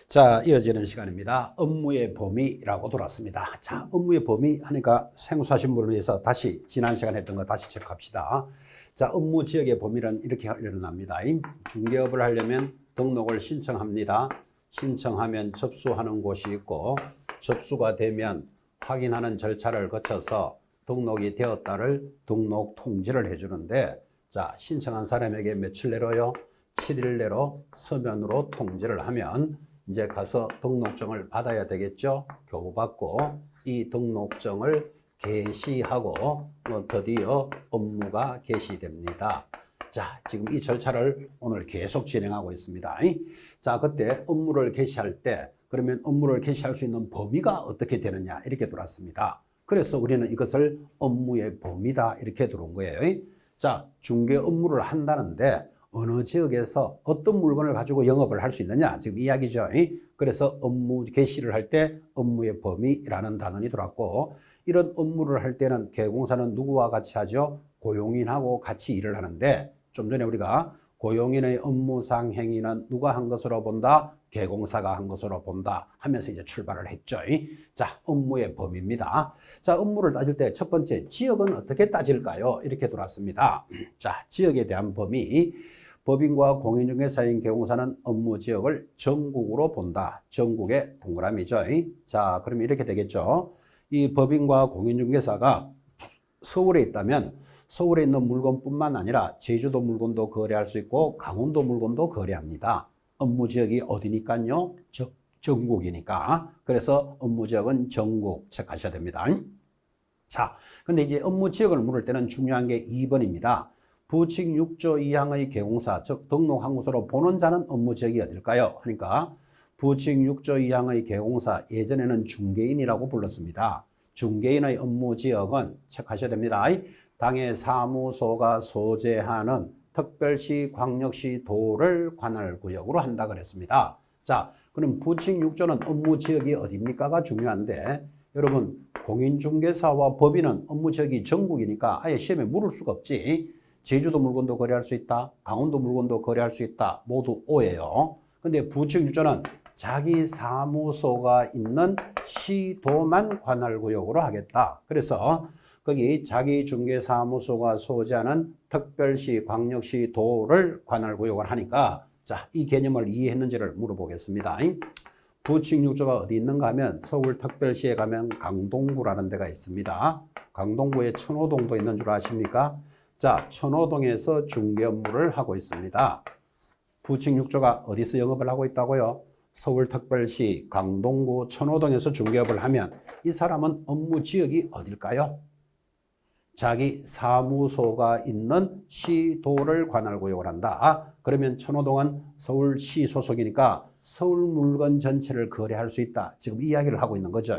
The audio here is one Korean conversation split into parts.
자, 이어지는 시간입니다. 업무의 범위라고 돌아왔습니다. 자, 업무의 범위 하니까 생소하신 분을 위해서 다시 지난 시간에 했던 거 다시 체크합시다. 자, 업무 지역의 범위는 이렇게 일어납니다. 중개업을 하려면 등록을 신청합니다. 신청하면 접수하는 곳이 있고, 접수가 되면 확인하는 절차를 거쳐서 등록이 되었다를 등록 통지를 해주는데, 자, 신청한 사람에게 며칠 내로요? 7일 내로 서면으로 통지를 하면 이제 가서 등록증을 받아야 되겠죠. 교부받고 이 등록증을 개시하고 드디어 업무가 개시됩니다. 자, 지금 이 절차를 오늘 계속 진행하고 있습니다. 자, 그때 업무를 개시할 때 그러면 업무를 개시할 수 있는 범위가 어떻게 되느냐 이렇게 들어왔습니다. 그래서 우리는 이것을 업무의 범위다 이렇게 들어온 거예요. 자, 중개 업무를 한다는데 어느 지역에서 어떤 물건을 가지고 영업을 할 수 있느냐 지금 이야기죠. 그래서 업무 개시를 할 때 업무의 범위라는 단원이 들어왔고, 이런 업무를 할 때는 개공사는 누구와 같이 하죠? 고용인하고 같이 일을 하는데, 좀 전에 우리가 고용인의 업무상 행위는 누가 한 것으로 본다? 개공사가 한 것으로 본다 하면서 이제 출발을 했죠. 자, 업무의 범위입니다. 자, 업무를 따질 때 첫 번째 지역은 어떻게 따질까요? 이렇게 들어왔습니다. 자, 지역에 대한 범위. 법인과 공인중개사인 개공사는 업무 지역을 전국으로 본다. 전국의 동그라미죠. 자, 그러면 이렇게 되겠죠. 이 법인과 공인중개사가 서울에 있다면 서울에 있는 물건뿐만 아니라 제주도 물건도 거래할 수 있고 강원도 물건도 거래합니다. 업무 지역이 어디니까요? 전국이니까. 그래서 업무 지역은 전국 체크하셔야 됩니다. 자, 근데 이제 업무 지역을 물을 때는 중요한 게 2번입니다. 부칙 6조 2항의 개공사, 즉 등록한 곳으로 보는 자는 업무 지역이 어딜까요? 그러니까 부칙 6조 2항의 개공사, 예전에는 중개인이라고 불렀습니다. 중개인의 업무 지역은 체크하셔야 됩니다. 당해 사무소가 소재하는 특별시, 광역시, 도를 관할구역으로 한다 그랬습니다. 자, 그럼 부칙 6조는 업무 지역이 어디입니까가 중요한데, 여러분 공인중개사와 법인은 업무 지역이 전국이니까 아예 시험에 물을 수가 없지. 제주도 물건도 거래할 수 있다. 강원도 물건도 거래할 수 있다. 모두 O예요. 근데 부칙 6조는 자기 사무소가 있는 시도만 관할구역으로 하겠다. 그래서 거기 자기 중개사무소가 소재하는 특별시, 광역시, 도를 관할구역을 하니까, 자, 이 개념을 이해했는지를 물어보겠습니다. 부칙 6조가 어디 있는가 하면 서울특별시에 가면 강동구라는 데가 있습니다. 강동구에 천호동도 있는 줄 아십니까? 자, 천호동에서 중개 업무를 하고 있습니다. 부칙 6조가 어디서 영업을 하고 있다고요? 서울특별시 강동구 천호동에서 중개업을 하면 이 사람은 업무 지역이 어딜까요? 자기 사무소가 있는 시도를 관할구역을 한다. 그러면 천호동은 서울시 소속이니까 서울 물건 전체를 거래할 수 있다. 지금 이야기를 하고 있는 거죠.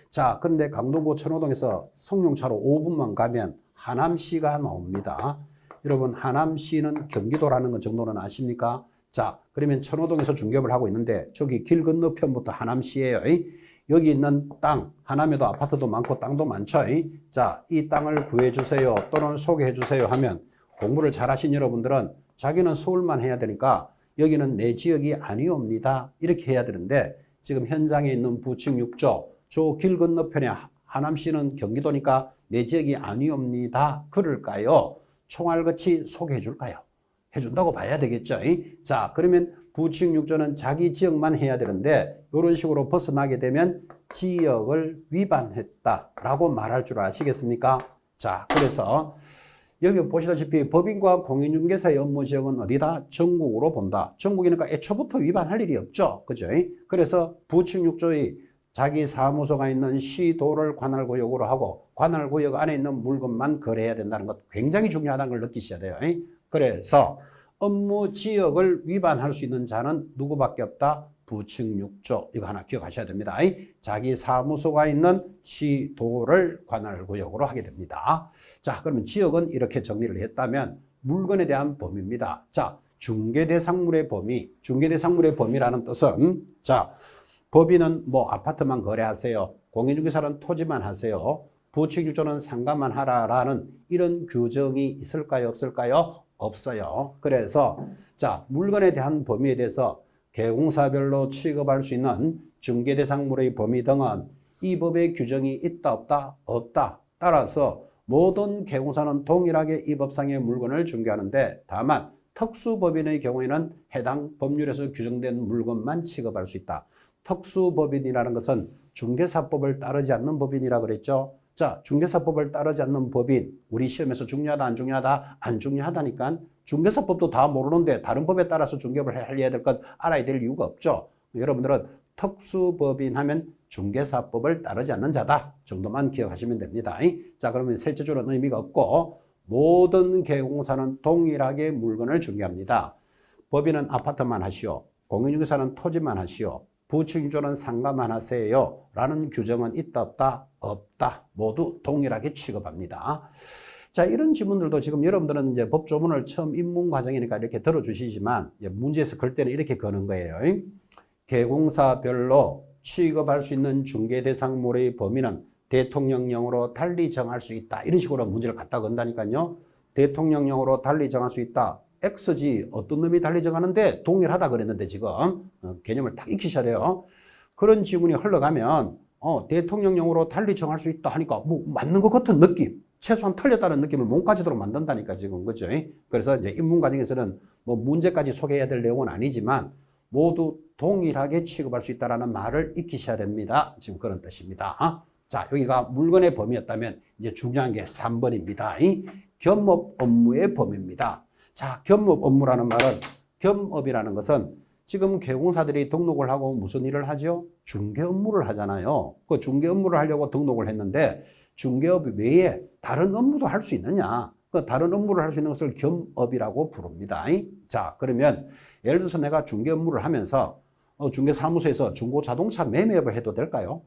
자, 그런데 강동구 천호동에서 성룡차로 5분만 가면 하남시가 나옵니다. 여러분, 하남시는 경기도라는 것 정도는 아십니까? 자, 그러면 천호동에서 중개업을 하고 있는데 저기 길 건너편부터 하남시예요. 여기 있는 땅, 하남에도 아파트도 많고 땅도 많죠. 자, 이 땅을 구해주세요 또는 소개해주세요 하면 공부를 잘하신 여러분들은 자기는 서울만 해야 되니까 여기는 내 지역이 아니옵니다 이렇게 해야 되는데, 지금 현장에 있는 부칙 6조 저 길 건너편에 하남시는 경기도니까 내 지역이 아니옵니다 그럴까요? 총알같이 소개해 줄까요? 해준다고 봐야 되겠죠. 자, 그러면 부칙 6조는 자기 지역만 해야 되는데 이런 식으로 벗어나게 되면 지역을 위반했다라고 말할 줄 아시겠습니까? 자, 그래서 여기 보시다시피 법인과 공인중개사의 업무 지역은 어디다? 전국으로 본다. 전국이니까 애초부터 위반할 일이 없죠. 그죠? 그래서 부칙 6조의 자기 사무소가 있는 시도를 관할구역으로 하고 관할구역 안에 있는 물건만 거래해야 된다는 것 굉장히 중요하다는 걸 느끼셔야 돼요. 그래서 업무 지역을 위반할 수 있는 자는 누구밖에 없다? 부칙 6조. 이거 하나 기억하셔야 됩니다. 자기 사무소가 있는 시도를 관할구역으로 하게 됩니다. 자, 그러면 지역은 이렇게 정리를 했다면 물건에 대한 범위입니다. 자, 중개대상물의 범위. 중개대상물의 범위라는 뜻은, 자, 법인은 뭐 아파트만 거래하세요. 공인중개사는 토지만 하세요. 부칙 6조는 상가만 하라라는 이런 규정이 있을까요? 없을까요? 없어요. 그래서 자, 물건에 대한 범위에 대해서 개공사별로 취급할 수 있는 중개대상물의 범위 등은 이 법의 규정이 있다 없다? 없다. 따라서 모든 개공사는 동일하게 이 법상의 물건을 중개하는데 다만 특수법인의 경우에는 해당 법률에서 규정된 물건만 취급할 수 있다. 특수법인이라는 것은 중개사법을 따르지 않는 법인이라 그랬죠. 자, 중개사법을 따르지 않는 법인, 우리 시험에서 중요하다, 안 중요하다? 안 중요하다니까. 중개사법도 다 모르는데 다른 법에 따라서 중개업을 해야 될 것 알아야 될 이유가 없죠. 여러분들은 특수법인 하면 중개사법을 따르지 않는 자다 정도만 기억하시면 됩니다. 자, 그러면 셋째줄은 의미가 없고 모든 개공사는 동일하게 물건을 중개합니다. 법인은 아파트만 하시오. 공인중개사는 토지만 하시오. 부층주는 상가만 하세요. 라는 규정은 있다 없다? 없다. 모두 동일하게 취급합니다. 자, 이런 지문들도 지금 여러분들은 이제 법조문을 처음 입문 과정이니까 이렇게 들어주시지만 문제에서 걸 때는 이렇게 거는 거예요. 개공사별로 취급할 수 있는 중개대상물의 범위는 대통령령으로 달리 정할 수 있다. 이런 식으로 문제를 갖다 건다니까요. 대통령령으로 달리 정할 수 있다. X지 어떤 놈이 달리 정하는데 동일하다 그랬는데 지금 개념을 딱 익히셔야 돼요. 그런 지문이 흘러가면 대통령령으로 달리 정할 수 있다 하니까 뭐 맞는 것 같은 느낌, 최소한 틀렸다는 느낌을 몸까지도록 만든다니까 지금 그죠? 그래서 이제 입문 과정에서는 뭐 문제까지 소개해야 될 내용은 아니지만 모두 동일하게 취급할 수 있다라는 말을 익히셔야 됩니다. 지금 그런 뜻입니다. 자, 여기가 물건의 범위였다면 이제 중요한 게 3번입니다. 겸업 업무의 범위입니다. 자, 겸업 업무라는 말은 겸업이라는 것은 지금 개공사들이 등록을 하고 무슨 일을 하죠? 중개 업무를 하잖아요. 그 중개 업무를 하려고 등록을 했는데 중개업 외에 다른 업무도 할 수 있느냐? 그 다른 업무를 할 수 있는 것을 겸업이라고 부릅니다. 자, 그러면 예를 들어서 내가 중개 업무를 하면서 중개사무소에서 중고자동차 매매업을 해도 될까요?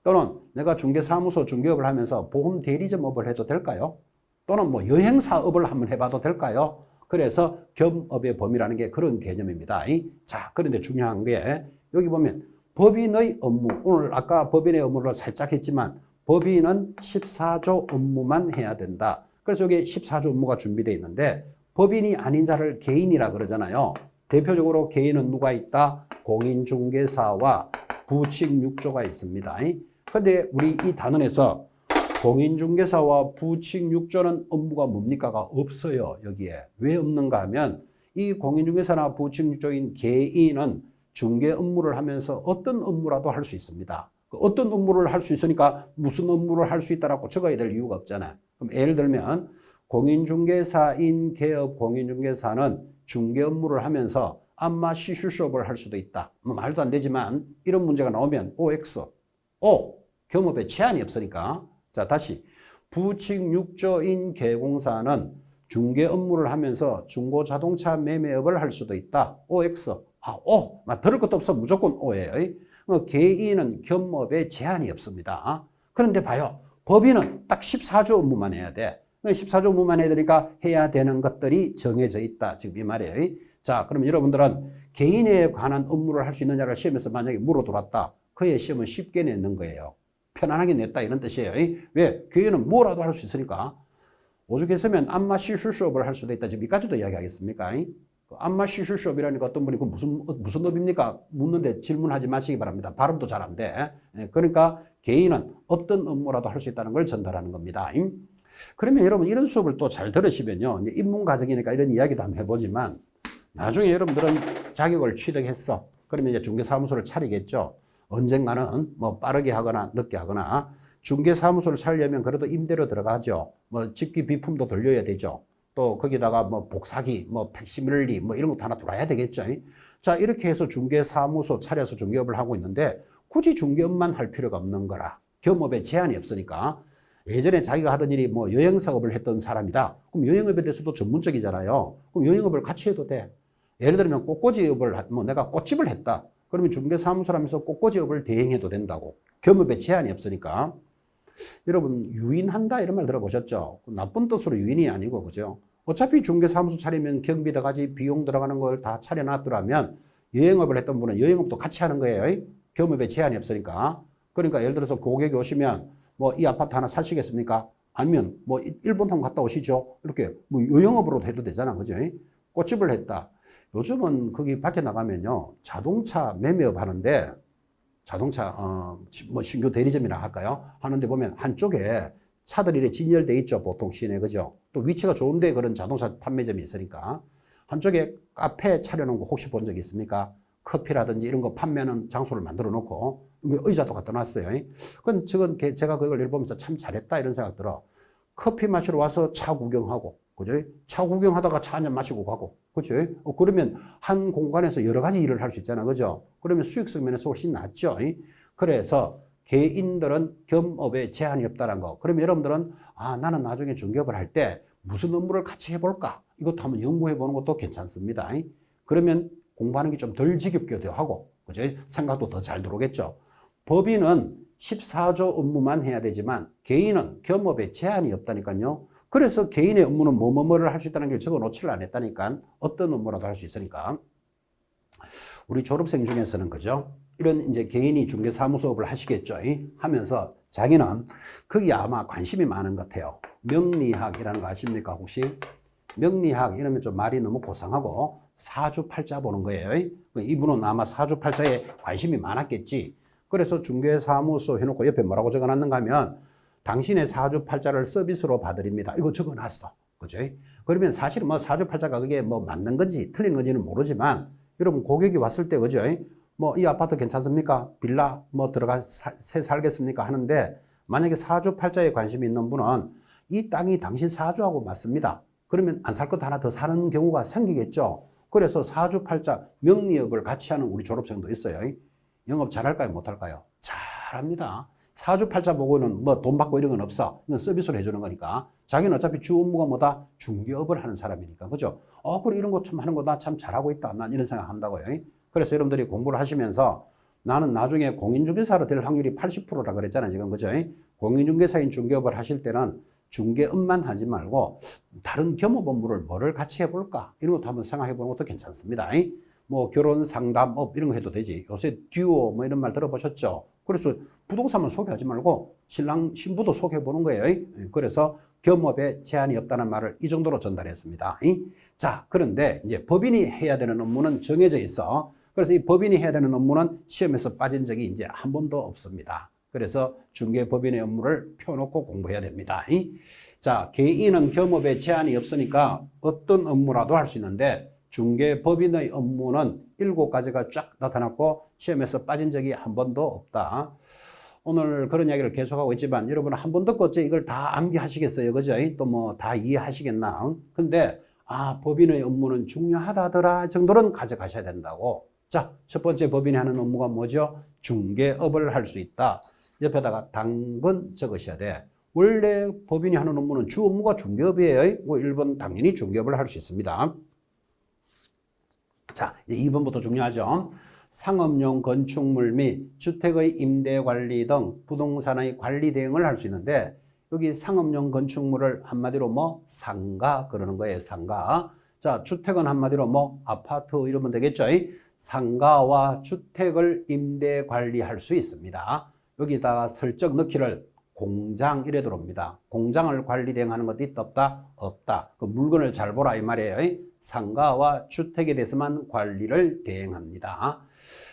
또는 내가 중개사무소 중개업을 하면서 보험 대리점업을 해도 될까요? 또는 뭐 여행사업을 한번 해봐도 될까요? 그래서 겸업의 범위라는 게 그런 개념입니다. 자, 그런데 중요한 게 여기 보면 법인의 업무, 오늘 아까 법인의 업무를 살짝 했지만 법인은 14조 업무만 해야 된다. 그래서 여기 14조 업무가 준비되어 있는데 법인이 아닌 자를 개인이라 그러잖아요. 대표적으로 개인은 누가 있다? 공인중개사와 부칙6조가 있습니다. 근데 우리 이 단원에서 공인중개사와 부칙6조는 업무가 뭡니까가 없어요. 여기에. 왜 없는가 하면 이 공인중개사나 부칙6조인 개인은 중개 업무를 하면서 어떤 업무라도 할 수 있습니다. 어떤 업무를 할 수 있으니까 무슨 업무를 할 수 있다라고 적어야 될 이유가 없잖아요. 그럼 예를 들면 공인중개사인 개업 공인중개사는 중개 업무를 하면서 안마 시술수업을 할 수도 있다. 뭐 말도 안 되지만 이런 문제가 나오면 OX, 겸업에 제한이 없으니까. 자, 다시 부칙6조인 개공사는 중개 업무를 하면서 중고자동차 매매업을 할 수도 있다. OX, 들을 것도 없어 무조건 O예요. 개인은 겸업에 제한이 없습니다. 그런데 봐요. 법인은 딱 14조 업무만 해야 돼. 14조 업무만 해야 되니까 해야 되는 것들이 정해져 있다. 지금 이 말이에요. 자, 그럼 여러분들은 개인에 관한 업무를 할 수 있느냐를 시험에서 만약에 물어들었다. 그의 시험은 쉽게 내는 거예요. 편안하게 냈다 이런 뜻이에요. 왜? 개인은 뭐라도 할 수 있으니까. 오죽했으면 안마 시술 수업을 할 수도 있다. 지금 이까지도 이야기하겠습니까? 안마 시술 수업이라니까 어떤 분이 그 무슨 업입니까? 묻는데 질문하지 마시기 바랍니다. 발음도 잘 안 돼. 그러니까 개인은 어떤 업무라도 할 수 있다는 걸 전달하는 겁니다. 그러면 여러분 이런 수업을 또 잘 들으시면요. 이제 입문 과정이니까 이런 이야기도 한번 해보지만 나중에 여러분들은 자격을 취득했어. 그러면 이제 중개사무소를 차리겠죠. 언젠가는 뭐 빠르게 하거나 늦게 하거나 중개사무소를 차리려면 그래도 임대료 들어가죠. 뭐 집기 비품도 돌려야 되죠. 또 거기다가 뭐 복사기, 뭐 팩시밀리 뭐 이런 것도 하나 들어야 되겠죠. 자, 이렇게 해서 중개사무소 차려서 중개업을 하고 있는데 굳이 중개업만 할 필요가 없는 거라. 겸업에 제한이 없으니까. 예전에 자기가 하던 일이 뭐 여행사업을 했던 사람이다. 그럼 여행업에 대해서도 전문적이잖아요. 그럼 여행업을 같이 해도 돼. 예를 들면 꽃꽂이업을, 내가 꽃집을 했다. 그러면 중개사무소라면서 꽃꽂이업을 대행해도 된다고. 겸업에 제한이 없으니까. 여러분 유인한다 이런 말 들어보셨죠? 나쁜 뜻으로 유인이 아니고 그죠? 어차피 중개사무소 차리면 경비 들어가지 비용 들어가는 걸 다 차려놨더라면 여행업을 했던 분은 여행업도 같이 하는 거예요. 겸업에 제한이 없으니까. 그러니까 예를 들어서 고객이 오시면 뭐 이 아파트 하나 사시겠습니까? 아니면 뭐 일본 한번 갔다 오시죠? 이렇게 뭐 여행업으로 해도 되잖아. 그죠? 꽃집을 했다. 요즘은 거기 밖에 나가면요, 자동차 매매업 하는데, 자동차, 뭐 신규 대리점이라 할까요? 하는데 보면 한쪽에 차들이 이렇게 진열돼 있죠. 보통 시내, 그죠? 또 위치가 좋은데 그런 자동차 판매점이 있으니까. 한쪽에 카페 차려놓은 거 혹시 본 적 있습니까? 커피라든지 이런 거 판매하는 장소를 만들어 놓고, 의자도 갖다 놨어요. 저건 제가 그걸 읽어보면서 참 잘했다 이런 생각 들어. 커피 마시러 와서 차 구경하고, 그죠? 차 구경하다가 차 한잔 마시고 가고, 그죠? 그러면 한 공간에서 여러 가지 일을 할 수 있잖아, 그죠? 그러면 수익성 면에서 훨씬 낫죠. 그래서 개인들은 겸업에 제한이 없다는 거. 그러면 여러분들은 나는 나중에 중개업을 할 때 무슨 업무를 같이 해볼까? 이것도 한번 연구해 보는 것도 괜찮습니다. 그러면 공부하는 게 좀 덜 지겹기도 하고, 그죠? 생각도 더 잘 들어오겠죠. 법인은 14조 업무만 해야 되지만 개인은 겸업에 제한이 없다니까요. 그래서 개인의 업무는 뭐를 할 수 있다는 걸 적어 놓지를 않았다니까. 어떤 업무라도 할 수 있으니까. 우리 졸업생 중에서는 그죠? 이런 이제 개인이 중개사무소업을 하시겠죠. 하면서 자기는 거기 아마 관심이 많은 것 같아요. 명리학이라는 거 아십니까? 혹시? 명리학 이러면 좀 말이 너무 고상하고 사주팔자 보는 거예요. 이분은 아마 사주팔자에 관심이 많았겠지. 그래서 중개사무소 해놓고 옆에 뭐라고 적어놨는가 하면 당신의 사주팔자를 서비스로 봐드립니다. 이거 적어놨어. 그죠? 그러면 사실은 뭐 사주팔자가 그게 뭐 맞는 건지 틀린 건지는 모르지만 여러분 고객이 왔을 때 그죠? 뭐 이 아파트 괜찮습니까? 빌라 뭐 새 살겠습니까? 하는데 만약에 사주팔자에 관심이 있는 분은 이 땅이 당신 사주하고 맞습니다. 그러면 안 살 것 하나 더 사는 경우가 생기겠죠. 그래서 사주팔자 명리업을 같이 하는 우리 졸업생도 있어요. 영업 잘할까요? 못할까요? 잘합니다. 사주팔자 보고는 뭐 돈 받고 이런 건 없어. 이건 서비스로 해주는 거니까. 자기는 어차피 주 업무가 뭐다? 중개업을 하는 사람이니까. 그죠? 그래, 이런 거 참 하는 거 나 참 잘하고 있다. 난 이런 생각 한다고요. 그래서 여러분들이 공부를 하시면서 나는 나중에 공인중개사로 될 확률이 80%라 그랬잖아요. 지금. 그죠? 공인중개사인 중개업을 하실 때는 중개업만 하지 말고 다른 겸업 업무를 뭐를 같이 해볼까? 이런 것도 한번 생각해 보는 것도 괜찮습니다. 뭐 결혼 상담업 이런 거 해도 되지. 요새 듀오 뭐 이런 말 들어보셨죠? 그래서 부동산만 소개하지 말고 신랑 신부도 소개해 보는 거예요. 그래서 겸업에 제한이 없다는 말을 이 정도로 전달했습니다. 자, 그런데 이제 법인이 해야 되는 업무는 정해져 있어. 그래서 이 법인이 해야 되는 업무는 시험에서 빠진 적이 이제 한 번도 없습니다. 그래서 중개법인의 업무를 펴놓고 공부해야 됩니다. 자, 개인은 겸업에 제한이 없으니까 어떤 업무라도 할 수 있는데 중개법인의 업무는 7가지가 쫙 나타났고 시험에서 빠진 적이 한 번도 없다. 오늘 그런 이야기를 계속하고 있지만 여러분 한 번 듣고 어째 이걸 다 암기하시겠어요? 그죠? 또 뭐 다 이해하시겠나? 근데 법인의 업무는 중요하다더라 정도는 가져가셔야 된다고. 자, 첫 번째 법인이 하는 업무가 뭐죠? 중개업을 할 수 있다. 옆에다가 당근 적으셔야 돼. 원래 법인이 하는 업무는 주 업무가 중개업이에요. 1번 당연히 중개업을 할 수 있습니다. 자, 2번부터 중요하죠. 상업용 건축물 및 주택의 임대 관리 등 부동산의 관리 대행을 할 수 있는데 여기 상업용 건축물을 한마디로 뭐 상가 그러는 거예요. 상가. 자, 주택은 한마디로 뭐 아파트 이러면 되겠죠. 상가와 주택을 임대 관리할 수 있습니다. 여기다가 슬쩍 넣기를 공장 이래 들어옵니다. 공장을 관리 대행하는 것도 있다 없다? 없다. 그 물건을 잘 보라 이 말이에요. 상가와 주택에 대해서만 관리를 대행합니다.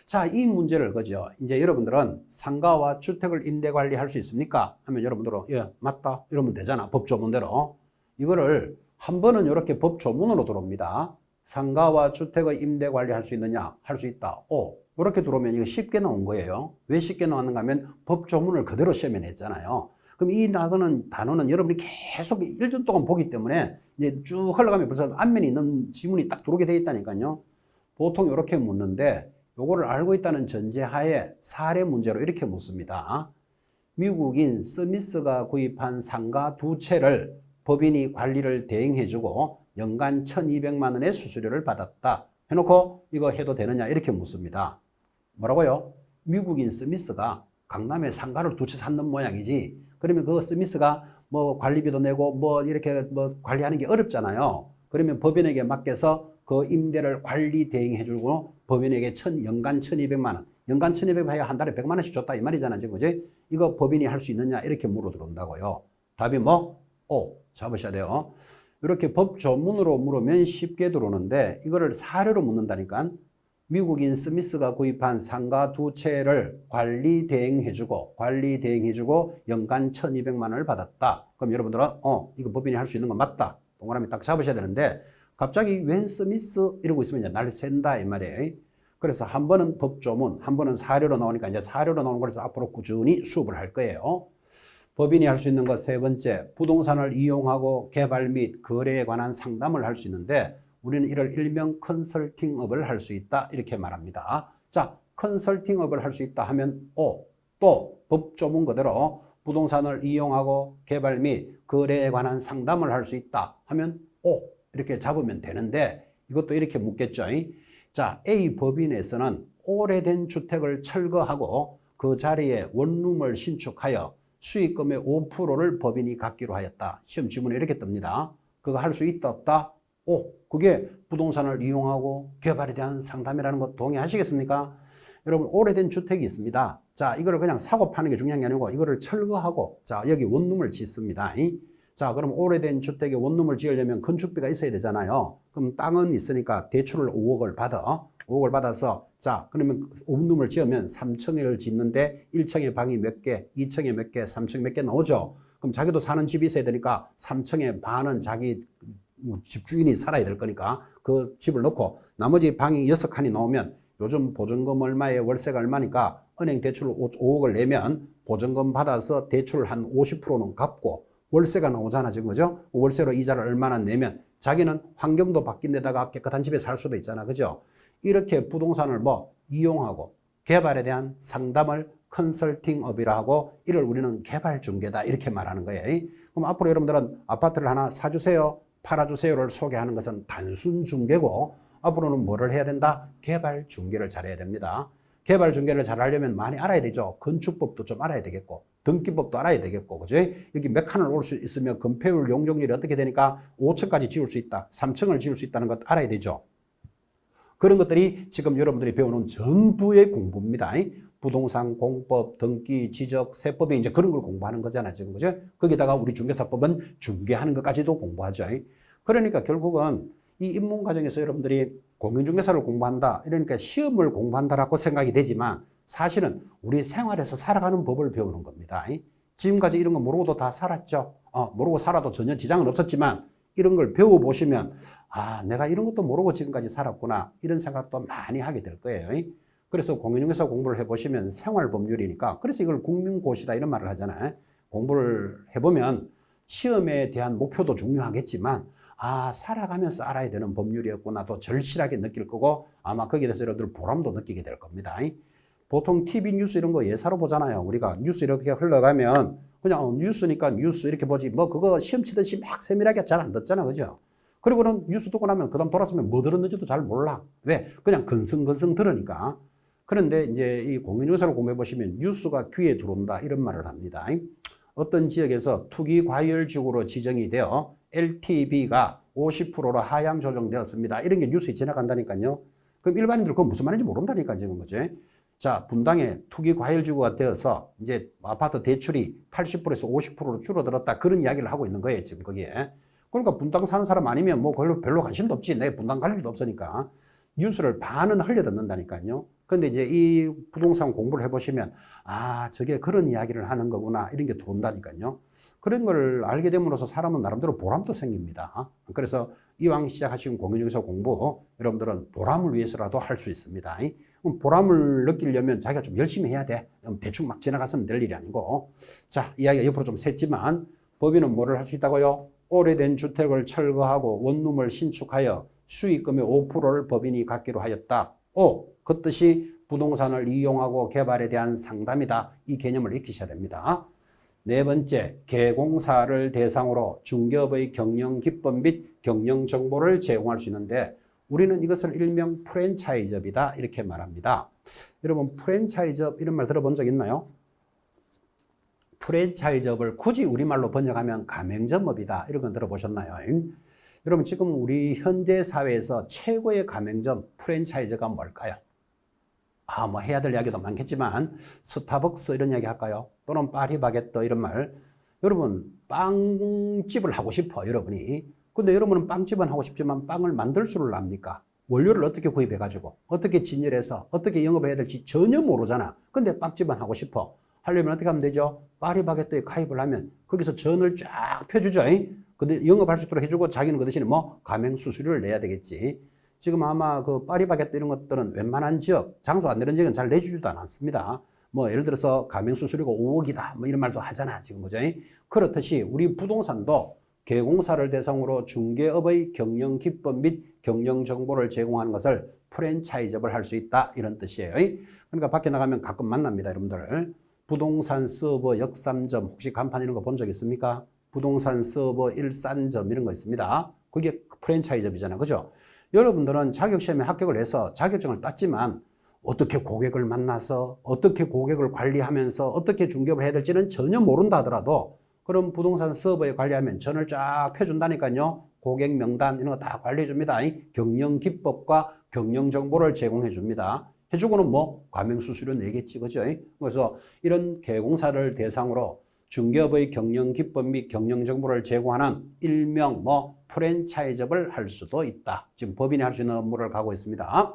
자, 이 문제를 그죠? 이제 여러분들은 상가와 주택을 임대 관리할 수 있습니까? 하면 여러분들은 예, 맞다. 이러면 되잖아. 법조문대로. 이거를 한 번은 이렇게 법조문으로 들어옵니다. 상가와 주택의 임대 관리할 수 있느냐? 할 수 있다. 이렇게 들어오면 이거 쉽게 나온 거예요. 왜 쉽게 나왔는가 하면 법조문을 그대로 시험에 냈잖아요. 그럼 이 단어는 여러분이 계속 1년 동안 보기 때문에 이제 쭉 흘러가면 벌써 앞면에 있는 지문이 딱 들어오게 돼 있다니까요. 보통 이렇게 묻는데 요거를 알고 있다는 전제하에 사례 문제로 이렇게 묻습니다. 미국인 스미스가 구입한 상가 2채를 법인이 관리를 대행해주고 연간 1,200만 원의 수수료를 받았다. 해놓고 이거 해도 되느냐 이렇게 묻습니다. 뭐라고요? 미국인 스미스가 강남에 상가를 2채 샀는 모양이지. 그러면 그 스미스가 뭐 관리비도 내고 뭐 이렇게 뭐 관리하는 게 어렵잖아요. 그러면 법인에게 맡겨서 그 임대를 관리 대행해주고 법인에게 연간 1,200만 원. 연간 1,200 해야 한 달에 100만 원씩 줬다 이 말이잖아 지금. 그지? 이거 법인이 할 수 있느냐 이렇게 물어 들어온다고요. 답이 뭐? 잡으셔야 돼요. 이렇게 법조문으로 물으면 쉽게 들어오는데 이거를 사료로 묻는다니까. 미국인 스미스가 구입한 상가 두 채를 관리 대행해주고 연간 1,200만 원을 받았다. 그럼 여러분들은 이거 법인이 할 수 있는 거 맞다. 동그라미 딱 잡으셔야 되는데 갑자기 웬 스미스 이러고 있으면 이제 날 샌다 이 말이에요. 그래서 한 번은 법조문, 한 번은 사료로 나오니까 이제 사료로 나오는 거라서 앞으로 꾸준히 수업을 할 거예요. 법인이 할 수 있는 것 세 번째, 부동산을 이용하고 개발 및 거래에 관한 상담을 할 수 있는데 우리는 이를 일명 컨설팅업을 할 수 있다 이렇게 말합니다. 자, 컨설팅업을 할 수 있다 하면 또 법조문 그대로 부동산을 이용하고 개발 및 거래에 관한 상담을 할 수 있다 하면 이렇게 잡으면 되는데 이것도 이렇게 묻겠죠. 자, A 법인에서는 오래된 주택을 철거하고 그 자리에 원룸을 신축하여 수익금의 5%를 법인이 갖기로 하였다. 시험 지문에 이렇게 뜹니다. 그거 할 수 있다 없다? 그게 부동산을 이용하고 개발에 대한 상담이라는 것 동의하시겠습니까? 여러분 오래된 주택이 있습니다. 자, 이거를 그냥 사고 파는 게 중요한 게 아니고 이거를 철거하고 자, 여기 원룸을 짓습니다. 자, 그럼 오래된 주택에 원룸을 지으려면 건축비가 있어야 되잖아요. 그럼 땅은 있으니까 대출을 5억을 받아서 자, 그러면 원룸을 지으면 3층을 짓는데 1층에 방이 몇 개, 2층에 몇 개, 3층 몇 개 나오죠. 그럼 자기도 사는 집이 있어야 되니까 3층에 반은 자기 집주인이 살아야 될 거니까 그 집을 넣고 나머지 방이 6칸이 나오면 요즘 보증금 얼마에 월세가 얼마니까 은행 대출을 5억을 내면 보증금 받아서 대출 한 50%는 갚고 월세가 나오잖아 지금 그죠? 월세로 이자를 얼마나 내면 자기는 환경도 바뀐 데다가 깨끗한 집에 살 수도 있잖아 그죠? 이렇게 부동산을 이용하고 개발에 대한 상담을 컨설팅업이라 하고 이를 우리는 개발 중개다 이렇게 말하는 거예요. 그럼 앞으로 여러분들은 아파트를 하나 사주세요, 팔아주세요를 소개하는 것은 단순 중개고 앞으로는 뭐를 해야 된다? 개발 중개를 잘해야 됩니다. 개발 중개를 잘 하려면 많이 알아야 되죠. 건축법도 좀 알아야 되겠고 등기법도 알아야 되겠고 그죠? 여기 몇 칸을 올 수 있으면 건폐율 용적률이 어떻게 되니까 5층까지 지을 수 있다, 3층을 지을 수 있다는 것 알아야 되죠. 그런 것들이 지금 여러분들이 배우는 전부의 공부입니다. 부동산 공법, 등기, 지적, 세법이 이제 그런 걸 공부하는 거잖아, 지금. 그죠? 거기다가 우리 중개사법은 중개하는 것까지도 공부하죠. 그러니까 결국은 이 입문 과정에서 여러분들이 공인중개사를 공부한다. 이러니까 시험을 공부한다라고 생각이 되지만 사실은 우리 생활에서 살아가는 법을 배우는 겁니다. 지금까지 이런 거 모르고도 다 살았죠. 모르고 살아도 전혀 지장은 없었지만 이런 걸 배워보시면 내가 이런 것도 모르고 지금까지 살았구나. 이런 생각도 많이 하게 될 거예요. 그래서 공인중개사 공부를 해보시면 생활법률이니까 그래서 이걸 국민고시다 이런 말을 하잖아요. 공부를 해보면 시험에 대한 목표도 중요하겠지만 살아가면서 알아야 되는 법률이었구나 또 절실하게 느낄 거고 아마 거기에 대해서 여러분들 보람도 느끼게 될 겁니다. 보통 TV 뉴스 이런 거 예사로 보잖아요. 우리가 뉴스 이렇게 흘러가면 그냥 뉴스니까 뉴스 이렇게 보지 그거 시험 치듯이 막 세밀하게 잘 안 듣잖아. 그죠? 그리고는 뉴스 듣고 나면 그 다음 돌아서면 뭐 들었는지도 잘 몰라. 왜? 그냥 건성건성 들으니까. 그런데 이제 이 공인중개사를 공부해 보시면 뉴스가 귀에 들어온다 이런 말을 합니다. 어떤 지역에서 투기 과열지구로 지정이 되어 LTV가 50%로 하향 조정되었습니다. 이런 게 뉴스에 지나간다니까요. 그럼 일반인들 그거 무슨 말인지 모른다니까 지금 그죠? 자, 분당에 투기 과열지구가 되어서 이제 아파트 대출이 80%에서 50%로 줄어들었다 그런 이야기를 하고 있는 거예요 지금 거기에. 그러니까 분당 사는 사람 아니면 별로 관심도 없지. 내가 분당 갈 일도 없으니까. 뉴스를 반은 흘려 듣는다니까요. 근데 이제 이 부동산 공부를 해보시면 저게 그런 이야기를 하는 거구나 이런 게 들어온다니까요. 그런 걸 알게 됨으로써 사람은 나름대로 보람도 생깁니다. 그래서 이왕 시작하신 공인중개사 공부 여러분들은 보람을 위해서라도 할 수 있습니다. 보람을 느끼려면 자기가 좀 열심히 해야 돼. 대충 막 지나가서는 될 일이 아니고. 자, 이야기가 옆으로 좀 샜지만 법인은 뭐를 할 수 있다고요? 오래된 주택을 철거하고 원룸을 신축하여 수익금의 5%를 법인이 갖기로 하였다. 그 뜻이 부동산을 이용하고 개발에 대한 상담이다. 이 개념을 익히셔야 됩니다. 네 번째, 개공사를 대상으로 중개업의 경영 기법 및 경영 정보를 제공할 수 있는데 우리는 이것을 일명 프랜차이즈업이다 이렇게 말합니다. 여러분 프랜차이즈업 이런 말 들어본 적 있나요? 프랜차이즈업을 굳이 우리말로 번역하면 가맹점업이다 이런 건 들어보셨나요? 여러분 지금 우리 현대 사회에서 최고의 가맹점 프랜차이즈가 뭘까요? 뭐 해야 될 이야기도 많겠지만 스타벅스 이런 이야기 할까요? 또는 파리바게뜨 이런 말. 여러분 빵집을 하고 싶어 여러분이. 근데 여러분은 빵집은 하고 싶지만 빵을 만들 수를 압니까? 원료를 어떻게 구입해가지고 어떻게 진열해서 어떻게 영업해야 될지 전혀 모르잖아. 근데 빵집은 하고 싶어. 하려면 어떻게 하면 되죠? 파리바게뜨에 가입을 하면 거기서 전을 쫙 펴주죠. 근데 영업할 수 있도록 해주고 자기는 그 대신에 뭐 가맹 수수료를 내야 되겠지. 지금 아마 그 파리바게뜨 이런 것들은 웬만한 지역, 장소 안 되는 지역은 잘 내주지도 않습니다. 뭐 예를 들어서 가맹 수수료가 5억이다 뭐 이런 말도 하잖아 지금 그죠? 그렇듯이 우리 부동산도 개공사를 대상으로 중개업의 경영 기법 및 경영 정보를 제공하는 것을 프랜차이즈업을 할 수 있다 이런 뜻이에요. 그러니까 밖에 나가면 가끔 만납니다 여러분들. 부동산 서버 역삼점 혹시 간판 이런 거 본 적 있습니까? 부동산 서버 일산점 이런 거 있습니다. 그게 프랜차이즈업이잖아요. 그죠? 여러분들은 자격시험에 합격을 해서 자격증을 땄지만 어떻게 고객을 만나서 어떻게 고객을 관리하면서 어떻게 중개업을 해야 될지는 전혀 모른다 하더라도 그럼 부동산 서버에 관리하면 전을 쫙 펴준다니까요. 고객 명단 이런 거 다 관리해 줍니다. 경영 기법과 경영 정보를 제공해 줍니다. 해주고는 뭐 가맹 수수료 내겠지 그죠? 그래서 이런 개공사를 대상으로 중개업의 경영 기법 및 경영 정보를 제공하는 일명 뭐 프랜차이즈업을 할 수도 있다. 지금 법인이 할 수 있는 업무를 가고 있습니다.